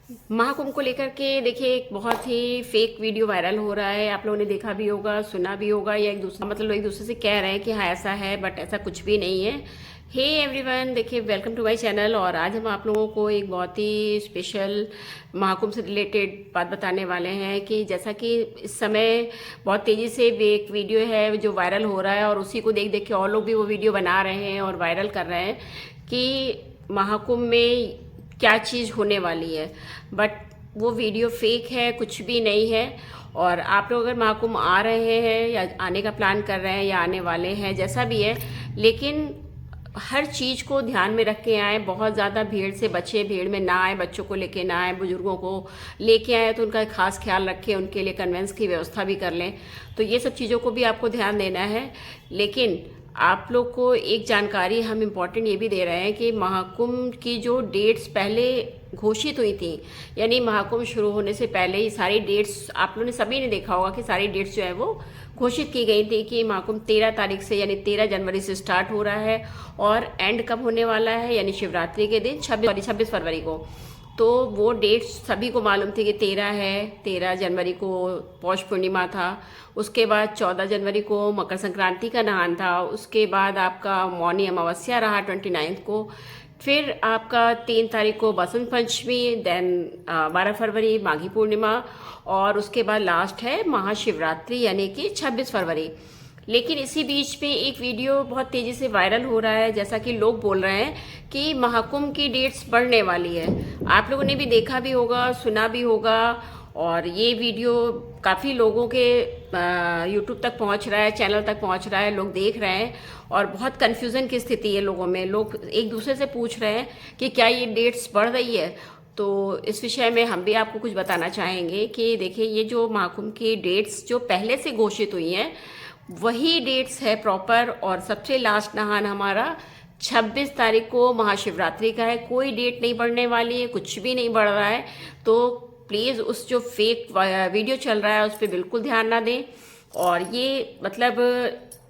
महाकुंभ को लेकर के देखिए एक बहुत ही फेक वीडियो वायरल हो रहा है। आप लोगों ने देखा भी होगा, सुना भी होगा, या एक दूसरा मतलब लोग एक दूसरे से कह रहे हैं कि हाँ ऐसा है, बट ऐसा कुछ भी नहीं है। हे एवरीवन, देखिए वेलकम टू माय चैनल। और आज हम आप लोगों को एक बहुत ही स्पेशल महाकुंभ से रिलेटेड बात बताने वाले हैं कि जैसा कि इस समय बहुत तेज़ी से एक वीडियो है जो वायरल हो रहा है, और उसी को देख देख के और लोग भी वो वीडियो बना रहे हैं और वायरल कर रहे हैं कि महाकुंभ में क्या चीज़ होने वाली है। बट वो वीडियो फेक है, कुछ भी नहीं है। और आप लोग अगर महाकुंभ आ रहे हैं या आने का प्लान कर रहे हैं या आने वाले हैं, जैसा भी है, लेकिन हर चीज़ को ध्यान में रख के आए। बहुत ज़्यादा भीड़ से बचे, भीड़ में ना आए, बच्चों को लेके ना आए, बुजुर्गों को लेके आए तो उनका खास ख्याल रखें, उनके लिए कन्वेंस की व्यवस्था भी कर लें। तो ये सब चीज़ों को भी आपको ध्यान देना है। लेकिन आप लोग को एक जानकारी हम इम्पॉर्टेंट ये भी दे रहे हैं कि महाकुंभ की जो डेट्स पहले घोषित हुई थी, यानी महाकुंभ शुरू होने से पहले ही सारी डेट्स आप लोगों ने सभी ने देखा होगा कि सारी डेट्स जो है वो घोषित की गई थी कि महाकुंभ 13 तारीख से यानी 13 जनवरी से स्टार्ट हो रहा है और एंड कब होने वाला है, यानी शिवरात्रि के दिन 26 फरवरी को। तो वो डेट सभी को मालूम थी कि 13 है, 13 जनवरी को पौष पूर्णिमा था, उसके बाद 14 जनवरी को मकर संक्रांति का नहान था, उसके बाद आपका मौनी अमावस्या रहा 29 को, फिर आपका 3 तारीख को बसंत पंचमी, देन 12 फरवरी माघी पूर्णिमा, और उसके बाद लास्ट है महाशिवरात्रि यानी कि 26 फरवरी। लेकिन इसी बीच में एक वीडियो बहुत तेज़ी से वायरल हो रहा है, जैसा कि लोग बोल रहे हैं कि महाकुंभ की डेट्स बढ़ने वाली है। आप लोगों ने भी देखा भी होगा, सुना भी होगा, और ये वीडियो काफ़ी लोगों के यूट्यूब तक पहुंच रहा है, चैनल तक पहुंच रहा है, लोग देख रहे हैं और बहुत कन्फ्यूज़न की स्थिति है लोगों में। लोग एक दूसरे से पूछ रहे हैं कि क्या ये डेट्स बढ़ रही है। तो इस विषय में हम भी आपको कुछ बताना चाहेंगे कि देखिए, ये जो महाकुंभ की डेट्स जो पहले से घोषित हुई हैं वही डेट्स है प्रॉपर, और सबसे लास्ट नहान हमारा 26 तारीख को महाशिवरात्रि का है। कोई डेट नहीं बढ़ने वाली है, कुछ भी नहीं बढ़ रहा है। तो प्लीज़ उस जो फेक वीडियो चल रहा है उस पर बिल्कुल ध्यान ना दें। और ये मतलब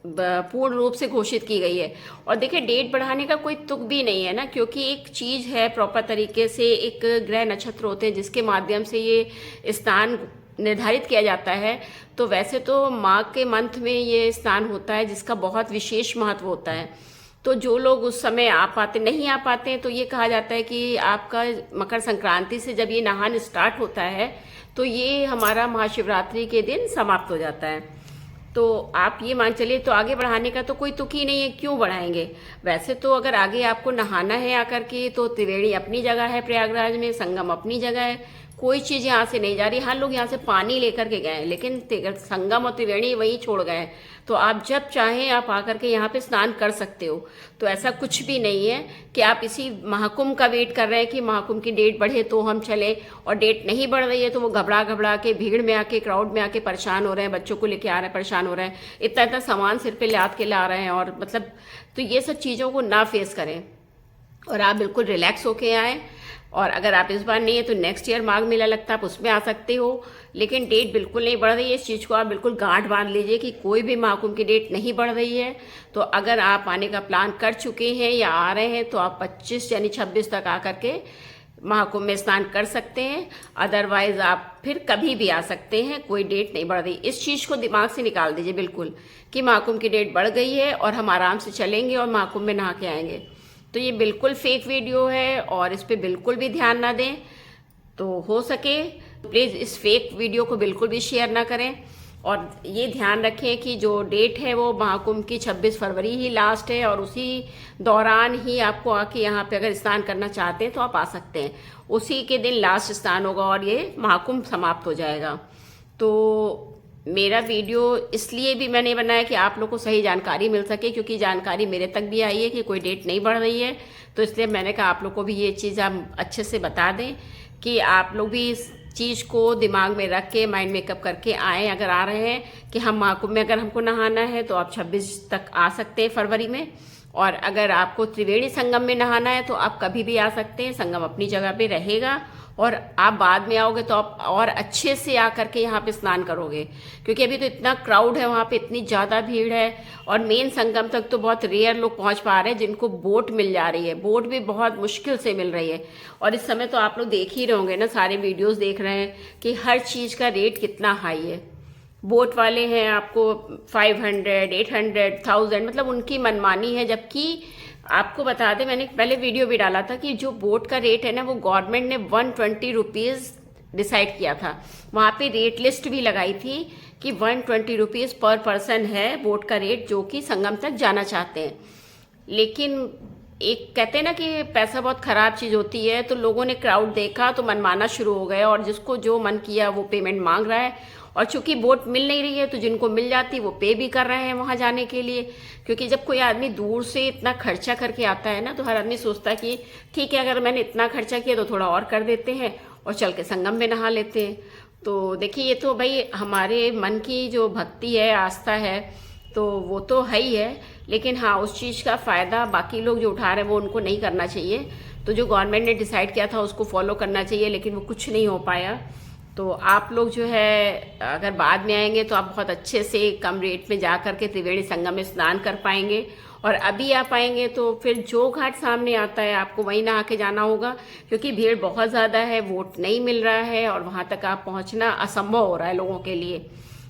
पूर्ण रूप से घोषित की गई है। और देखिए, डेट बढ़ाने का कोई तुक भी नहीं है ना, क्योंकि एक चीज़ है प्रॉपर तरीके से, एक ग्रह नक्षत्र होते हैं जिसके माध्यम से ये स्थान निर्धारित किया जाता है। तो वैसे तो माघ के मंथ में ये स्नान होता है जिसका बहुत विशेष महत्व होता है। तो जो लोग उस समय नहीं आ पाते हैं, तो ये कहा जाता है कि आपका मकर संक्रांति से जब ये नहान स्टार्ट होता है तो ये हमारा महाशिवरात्रि के दिन समाप्त हो जाता है। तो आप ये मान चलिए, तो आगे बढ़ाने का तो कोई तुक ही नहीं है, क्यों बढ़ाएंगे। वैसे तो अगर आगे आपको नहाना है आकर के, तो त्रिवेणी अपनी जगह है, प्रयागराज में संगम अपनी जगह है, कोई चीज़ यहाँ से नहीं जा रही। हर लोग यहाँ से पानी लेकर के गए हैं, लेकिन संगम और त्रिवेणी वहीं छोड़ गए हैं। तो आप जब चाहें आप आकर के यहाँ पे स्नान कर सकते हो। तो ऐसा कुछ भी नहीं है कि आप इसी महाकुंभ का वेट कर रहे हैं कि महाकुंभ की डेट बढ़े तो हम चले, और डेट नहीं बढ़ रही है तो वो घबरा घबरा के भीड़ में आके, क्राउड में आके परेशान हो रहे हैं, बच्चों को लेके आ रहे हैं, परेशान हो रहे हैं, इतना इतना सामान सिर पे लाद के ला रहे हैं, और मतलब तो ये सब चीज़ों को ना फेस करें और आप बिल्कुल रिलैक्स होके आएँ। और अगर आप इस बार नहीं है तो नेक्स्ट ईयर माघ मेला लगता है, आप उसमें आ सकते हो। लेकिन डेट बिल्कुल नहीं बढ़ रही है, इस चीज़ को आप बिल्कुल गांठ बांध लीजिए कि कोई भी महाकुंभ की डेट नहीं बढ़ रही है। तो अगर आप आने का प्लान कर चुके हैं या आ रहे हैं तो आप 25 यानी 26 तक आकर के महाकुंभ में स्नान कर सकते हैं। अदरवाइज आप फिर कभी भी आ सकते हैं, कोई डेट नहीं बढ़ रही। इस चीज़ को दिमाग से निकाल दीजिए बिल्कुल कि महाकुंभ की डेट बढ़ गई है और हम आराम से चलेंगे और महाकुंभ में नहा के आएंगे। तो ये बिल्कुल फेक वीडियो है और इस पर बिल्कुल भी ध्यान ना दें। तो हो सके प्लीज़ इस फेक वीडियो को बिल्कुल भी शेयर ना करें। और ये ध्यान रखें कि जो डेट है वो महाकुंभ की 26 फरवरी ही लास्ट है, और उसी दौरान ही आपको आके यहाँ पे अगर स्नान करना चाहते हैं तो आप आ सकते हैं। उसी के दिन लास्ट स्नान होगा और ये महाकुंभ समाप्त हो जाएगा। तो मेरा वीडियो इसलिए भी मैंने बनाया कि आप लोग को सही जानकारी मिल सके, क्योंकि जानकारी मेरे तक भी आई है कि कोई डेट नहीं बढ़ रही है। तो इसलिए मैंने कहा आप लोग को भी ये चीज़ हम अच्छे से बता दें कि आप लोग भी इस चीज़ को दिमाग में रख के माइंड मेकअप करके आएँ। अगर आ रहे हैं कि हम महाकुंभ में अगर हमको नहाना है तो आप 26 तक आ सकते हैं फरवरी में, और अगर आपको त्रिवेणी संगम में नहाना है तो आप कभी भी आ सकते हैं, संगम अपनी जगह पे रहेगा और आप बाद में आओगे तो आप और अच्छे से आकर के यहाँ पे स्नान करोगे, क्योंकि अभी तो इतना क्राउड है वहाँ पे, इतनी ज़्यादा भीड़ है। और मेन संगम तक तो बहुत रेयर लोग पहुँच पा रहे हैं जिनको बोट मिल जा रही है, बोट भी बहुत मुश्किल से मिल रही है। और इस समय तो आप लोग देख ही रहे होंगे ना, सारे वीडियोज़ देख रहे हैं कि हर चीज़ का रेट कितना हाई है। बोट वाले हैं आपको 500, 800, 1000, मतलब उनकी मनमानी है। जबकि आपको बता दें, मैंने पहले वीडियो भी डाला था कि जो बोट का रेट है ना, वो गवर्नमेंट ने 120 रुपीज़ डिसाइड किया था। वहाँ पे रेट लिस्ट भी लगाई थी कि 120 रुपीज़ पर पर्सन है बोट का रेट, जो कि संगम तक जाना चाहते हैं। लेकिन एक कहते हैं ना कि पैसा बहुत ख़राब चीज़ होती है, तो लोगों ने क्राउड देखा तो मनमाना शुरू हो गए और जिसको जो मन किया वो पेमेंट मांग रहा है। और चूंकि बोट मिल नहीं रही है तो जिनको मिल जाती वो पे भी कर रहे हैं वहाँ जाने के लिए, क्योंकि जब कोई आदमी दूर से इतना खर्चा करके आता है ना, तो हर आदमी सोचता है कि ठीक है, अगर मैंने इतना खर्चा किया तो थोड़ा और कर देते हैं और चल के संगम में नहा लेते हैं। तो देखिए, ये तो भाई हमारे मन की जो भक्ति है, आस्था है, तो वो तो है ही है। लेकिन हाँ, उस चीज़ का फ़ायदा बाकी लोग जो उठा रहे हैं वो उनको नहीं करना चाहिए। तो जो गवर्नमेंट ने डिसाइड किया था उसको फॉलो करना चाहिए, लेकिन वो कुछ नहीं हो पाया। तो आप लोग जो है अगर बाद में आएंगे तो आप बहुत अच्छे से कम रेट में जा कर के त्रिवेणी संगम में स्नान कर पाएंगे। और अभी आप आएंगे तो फिर जो घाट सामने आता है आपको वहीं नहा के जाना होगा, क्योंकि भीड़ बहुत ज़्यादा है, वोट नहीं मिल रहा है और वहाँ तक आप पहुँचना असंभव हो रहा है लोगों के लिए।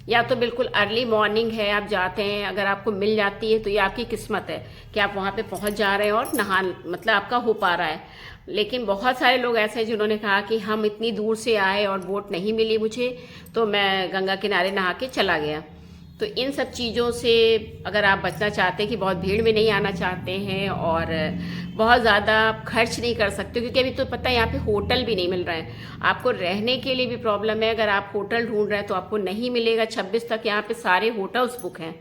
या तो बिल्कुल अर्ली मॉर्निंग है, आप जाते हैं, अगर आपको मिल जाती है तो ये आपकी किस्मत है कि आप वहाँ पे पहुँच जा रहे हैं और नहा, मतलब आपका हो पा रहा है। लेकिन बहुत सारे लोग ऐसे हैं जिन्होंने कहा कि हम इतनी दूर से आए और बोट नहीं मिली मुझे, तो मैं गंगा किनारे नहा के चला गया। तो इन सब चीज़ों से अगर आप बचना चाहते हैं, कि बहुत भीड़ में नहीं आना चाहते हैं और बहुत ज़्यादा खर्च नहीं कर सकते, क्योंकि अभी तो पता है यहाँ पे होटल भी नहीं मिल रहा है, आपको रहने के लिए भी प्रॉब्लम है। अगर आप होटल ढूंढ रहे हैं तो आपको नहीं मिलेगा। 26 तक यहाँ पे सारे होटल्स बुक हैं,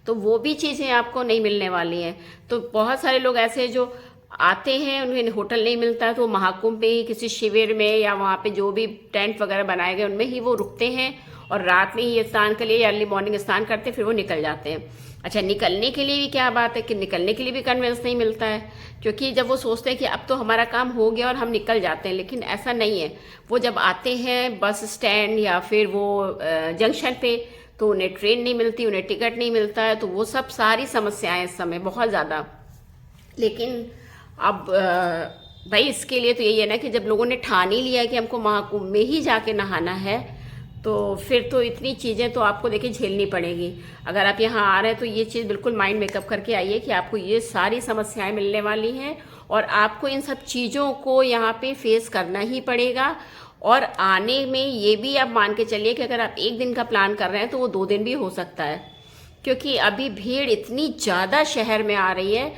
तो वो भी चीज़ें आपको नहीं मिलने वाली हैं। तो बहुत सारे लोग ऐसे हैं जो आते हैं, उन्हें होटल नहीं मिलता है तो वो महाकुंभ में ही किसी शिविर में या वहाँ पे जो भी टेंट वगैरह बनाए गए उनमें ही वो रुकते हैं और रात में ही स्नान के लिए अर्ली मॉर्निंग स्नान करते हैं, फिर वो निकल जाते हैं। अच्छा, निकलने के लिए भी क्या बात है कि निकलने के लिए भी कन्वेंस नहीं मिलता है, क्योंकि जब वो सोचते हैं कि अब तो हमारा काम हो गया और हम निकल जाते हैं, लेकिन ऐसा नहीं है। वो जब आते हैं बस स्टैंड या फिर वो जंक्शन पे, तो उन्हें ट्रेन नहीं मिलती, उन्हें टिकट नहीं मिलता है। तो वो सब सारी समस्याएं इस समय बहुत ज़्यादा। लेकिन अब भाई इसके लिए तो यही है ना कि जब लोगों ने ठान ही लिया है कि हमको महाकुंभ में ही जाके नहाना है, तो फिर तो इतनी चीज़ें तो आपको देखिए झेलनी पड़ेगी। अगर आप यहाँ आ रहे हैं तो ये चीज़ बिल्कुल माइंड मेकअप करके आइए कि आपको ये सारी समस्याएं मिलने वाली हैं और आपको इन सब चीज़ों को यहाँ पे फेस करना ही पड़ेगा। और आने में ये भी आप मान के चलिए कि अगर आप एक दिन का प्लान कर रहे हैं तो वो 2 दिन भी हो सकता है, क्योंकि अभी भीड़ इतनी ज़्यादा शहर में आ रही है।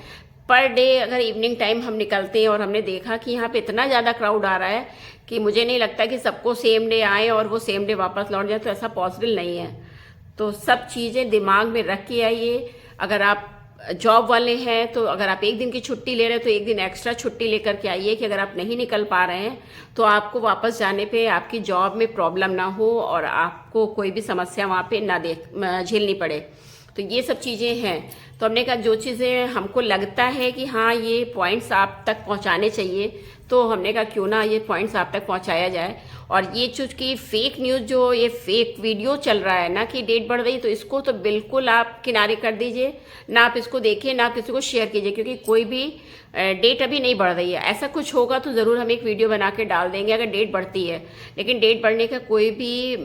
पर डे अगर इवनिंग टाइम हम निकलते हैं और हमने देखा कि यहाँ पे इतना ज़्यादा क्राउड आ रहा है कि मुझे नहीं लगता कि सबको सेम डे आए और वो सेम डे वापस लौट जाए, तो ऐसा पॉसिबल नहीं है। तो सब चीज़ें दिमाग में रख के आइए। अगर आप जॉब वाले हैं तो अगर आप एक दिन की छुट्टी ले रहे हैं तो एक दिन एक्स्ट्रा छुट्टी लेकर के आइए, कि अगर आप नहीं निकल पा रहे हैं तो आपको वापस जाने पे आपकी जॉब में प्रॉब्लम ना हो और आपको कोई भी समस्या वहाँ पे ना झेलनी पड़े। तो ये सब चीज़ें हैं। तो हमने कहा जो चीज़ें हमको लगता है कि हाँ ये पॉइंट्स आप तक पहुँचाने चाहिए, तो हमने कहा क्यों ना ये पॉइंट्स आप तक पहुँचाया जाए। और ये चूँकि फेक न्यूज़, जो ये फेक वीडियो चल रहा है ना कि डेट बढ़ रही, तो इसको तो बिल्कुल आप किनारे कर दीजिए, ना आप इसको देखिए, ना आप किसी को शेयर कीजिए, क्योंकि कोई भी डेट अभी नहीं बढ़ रही है। ऐसा कुछ होगा तो ज़रूर हम एक वीडियो बना के डाल देंगे अगर डेट बढ़ती है, लेकिन डेट बढ़ने का कोई भी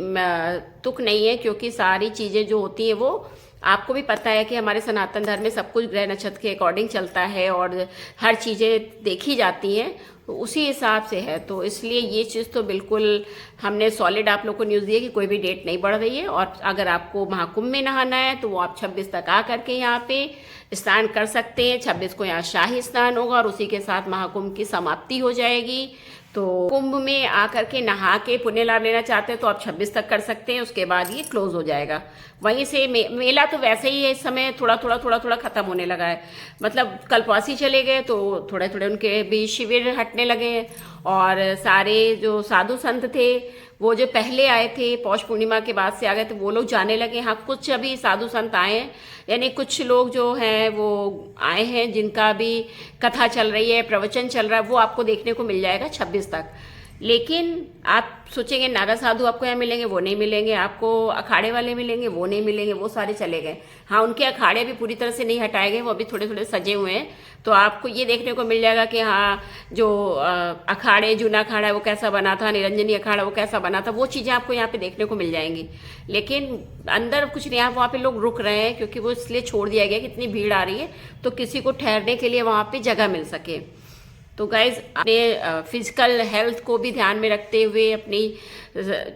तुक नहीं है, क्योंकि सारी चीज़ें जो होती हैं वो आपको भी पता है कि हमारे सनातन धर्म में सब कुछ ग्रह नक्षत्र के अकॉर्डिंग चलता है और हर चीज़ें देखी जाती हैं, तो उसी हिसाब से है। तो इसलिए ये चीज़ तो बिल्कुल हमने सॉलिड आप लोग को न्यूज़ दी है कि कोई भी डेट नहीं बढ़ रही है। और अगर आपको महाकुंभ में नहाना है तो वो आप 26 तक आ करके यहाँ पे स्नान कर सकते हैं। 26 को यहाँ शाही स्नान होगा और उसी के साथ महाकुंभ की समाप्ति हो जाएगी। तो कुंभ में आकर के नहा के पुण्य लाभ लेना चाहते हैं तो आप 26 तक कर सकते हैं, उसके बाद ये क्लोज हो जाएगा। वहीं से मेला तो वैसे ही है, इस समय थोड़ा थोड़ा खत्म होने लगा है। मतलब कल्पवासी चले गए तो थोड़े थोड़े उनके भी शिविर हटने लगे हैं और सारे जो साधु संत थे वो जो पहले आए थे पौष पूर्णिमा के बाद से आ गए थे वो लोग जाने लगे। हाँ, कुछ अभी साधु संत आए हैं, यानी कुछ लोग जो हैं वो आए हैं जिनका भी कथा चल रही है, प्रवचन चल रहा है, वो आपको देखने को मिल जाएगा 26 तक। लेकिन आप सोचेंगे नागा साधु आपको यहाँ मिलेंगे, वो नहीं मिलेंगे। आपको अखाड़े वाले मिलेंगे, वो नहीं मिलेंगे, वो सारे चले गए। हाँ, उनके अखाड़े भी पूरी तरह से नहीं हटाए गए, वो अभी थोड़े थोड़े सजे हुए हैं। तो आपको ये देखने को मिल जाएगा कि हाँ, जो अखाड़े, जूना अखाड़ा है वो कैसा बना था, निरंजनी अखाड़ा वो कैसा बना था, वो चीज़ें आपको यहाँ पे देखने को मिल जाएंगी। लेकिन अंदर कुछ नहीं, वहाँ पे लोग रुक रहे हैं क्योंकि वो इसलिए छोड़ दिया गया कि इतनी भीड़ आ रही है तो किसी को ठहरने के लिए वहाँ पे जगह मिल सके। तो गाइज, अपने फिजिकल हेल्थ को भी ध्यान में रखते हुए, अपनी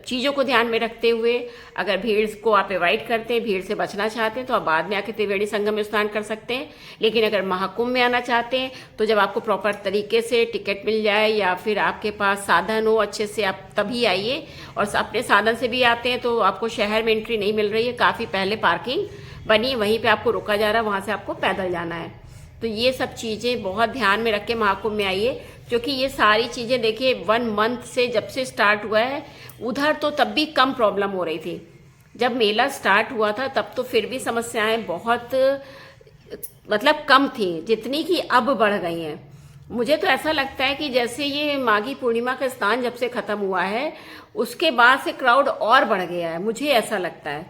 चीज़ों को ध्यान में रखते हुए, अगर भीड़ को आप अवॉइड करते हैं, भीड़ से बचना चाहते हैं, तो आप बाद में आके त्रिवेणी संगम में स्नान कर सकते हैं। लेकिन अगर महाकुंभ में आना चाहते हैं तो जब आपको प्रॉपर तरीके से टिकट मिल जाए या फिर आपके पास साधन हो अच्छे से, आप तभी आइए। और अपने साधन से भी आते हैं तो आपको शहर में एंट्री नहीं मिल रही है, काफ़ी पहले पार्किंग बनी, वहीं पर आपको रोका जा रहा है, वहाँ से आपको पैदल जाना है। तो ये सब चीज़ें बहुत ध्यान में रख के महाकुंभ में आइए, क्योंकि ये सारी चीज़ें देखिए 1 मंथ से जब से स्टार्ट हुआ है, उधर तो तब भी कम प्रॉब्लम हो रही थी। जब मेला स्टार्ट हुआ था तब तो फिर भी समस्याएं बहुत मतलब कम थी, जितनी कि अब बढ़ गई हैं। मुझे तो ऐसा लगता है कि जैसे ये माघी पूर्णिमा का स्नान जब से ख़त्म हुआ है उसके बाद से क्राउड और बढ़ गया है, मुझे ऐसा लगता है।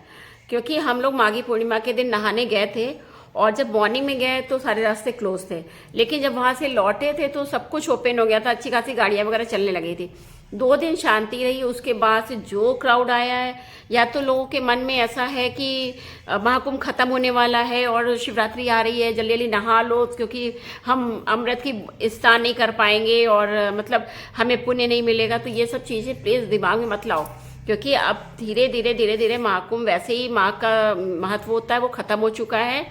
क्योंकि हम लोग माघी पूर्णिमा के दिन नहाने गए थे और जब मॉर्निंग में गए तो सारे रास्ते क्लोज थे, लेकिन जब वहाँ से लौटे थे तो सब कुछ ओपन हो गया था, अच्छी खासी गाड़ियाँ वगैरह चलने लगी थी। 2 दिन शांति रही, उसके बाद से जो क्राउड आया है, या तो लोगों के मन में ऐसा है कि महाकुंभ खत्म होने वाला है और शिवरात्रि आ रही है, जल्दी जल्दी नहा लो क्योंकि हम अमृत की स्नान नहीं कर पाएंगे और मतलब हमें पुण्य नहीं मिलेगा। तो ये सब चीज़ें प्लीज़ दिमाग में मत लाओ, क्योंकि अब धीरे धीरे महाकुंभ, वैसे ही माँ का महत्व होता है, वो खत्म हो चुका है।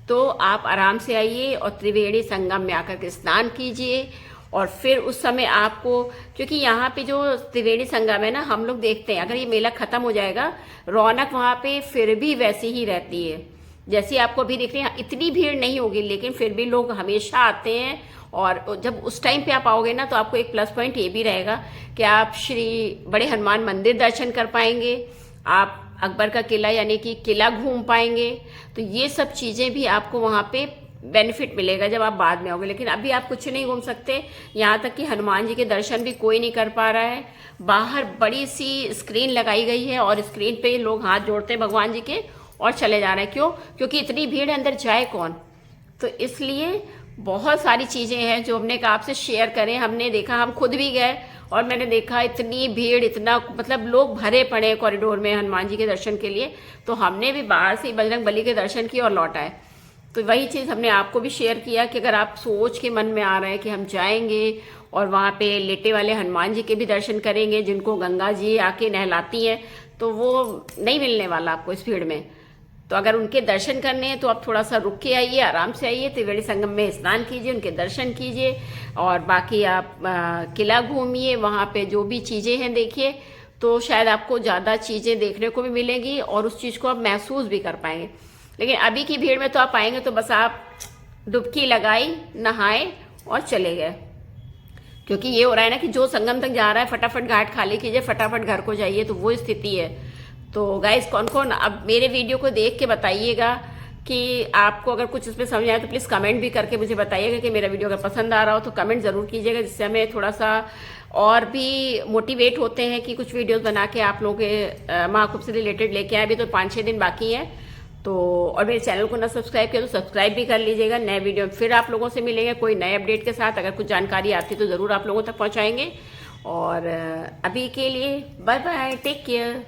तो आप आराम से आइए और त्रिवेणी संगम में आकर के स्नान कीजिए। और फिर उस समय आपको, क्योंकि यहाँ पे जो त्रिवेणी संगम है ना, हम लोग देखते हैं अगर ये मेला खत्म हो जाएगा, रौनक वहाँ पे फिर भी वैसी ही रहती है जैसी आपको अभी देख रहे हैं। इतनी भीड़ नहीं होगी, लेकिन फिर भी लोग हमेशा आते हैं। और जब उस टाइम पे आप आओगे ना, तो आपको एक प्लस पॉइंट ये भी रहेगा कि आप श्री बड़े हनुमान मंदिर दर्शन कर पाएंगे, आप अकबर का किला यानी कि किला घूम पाएंगे। तो ये सब चीज़ें भी आपको वहाँ पे बेनिफिट मिलेगा जब आप बाद में आओगे। लेकिन अभी आप कुछ नहीं घूम सकते, यहाँ तक कि हनुमान जी के दर्शन भी कोई नहीं कर पा रहा है। बाहर बड़ी सी स्क्रीन लगाई गई है और स्क्रीन पे लोग हाथ जोड़ते हैं भगवान जी के और चले जा रहे हैं। क्यों? क्योंकि इतनी भीड़ है, अंदर जाए कौन। तो इसलिए बहुत सारी चीज़ें हैं जो हमने कहा आपसे शेयर करें। हमने देखा, हम खुद भी गए और मैंने देखा इतनी भीड़, इतना मतलब लोग भरे पड़े कॉरिडोर में हनुमान जी के दर्शन के लिए। तो हमने भी बाहर से बजरंग बली के दर्शन किए और लौट आए। तो वही चीज़ हमने आपको भी शेयर किया कि अगर आप सोच के मन में आ रहे हैं कि हम जाएंगे और वहाँ पे लेटे वाले हनुमान जी के भी दर्शन करेंगे जिनको गंगा जी आके नहलाती हैं, तो वो नहीं मिलने वाला आपको इस भीड़ में। तो अगर उनके दर्शन करने हैं तो आप थोड़ा सा रुक के आइए, आराम से आइए, त्रिवेणी संगम में स्नान कीजिए, उनके दर्शन कीजिए और बाकी आप किला घूमिए, वहाँ पे जो भी चीज़ें हैं देखिए। तो शायद आपको ज़्यादा चीज़ें देखने को भी मिलेंगी और उस चीज़ को आप महसूस भी कर पाएंगे। लेकिन अभी की भीड़ में तो आप आएंगे तो बस आप डुबकी लगाई, नहाए और चले गए। क्योंकि ये हो रहा है ना कि जो संगम तक जा रहा है फटाफट घाट खाली कीजिए, फटाफट घर को जाइए, तो वो स्थिति है। तो गाइस, कौन कौन अब मेरे वीडियो को देख के बताइएगा कि आपको अगर कुछ इसमें समझ आए तो प्लीज़ कमेंट भी करके मुझे बताइएगा कि मेरा वीडियो अगर पसंद आ रहा हो तो कमेंट ज़रूर कीजिएगा, जिससे हमें थोड़ा सा और भी मोटिवेट होते हैं कि कुछ वीडियोस बना के आप लोगों के महाकुंभ से रिलेटेड लेके आए। अभी तो 5-6 दिन बाकी हैं। तो और मेरे चैनल को ना सब्सक्राइब किया तो सब्सक्राइब भी कर लीजिएगा। नए वीडियो में फिर आप लोगों से मिलेंगे कोई नए अपडेट के साथ। अगर कुछ जानकारी आती तो ज़रूर आप लोगों तक पहुँचाएंगे। और अभी के लिए बाय बाय, टेक केयर।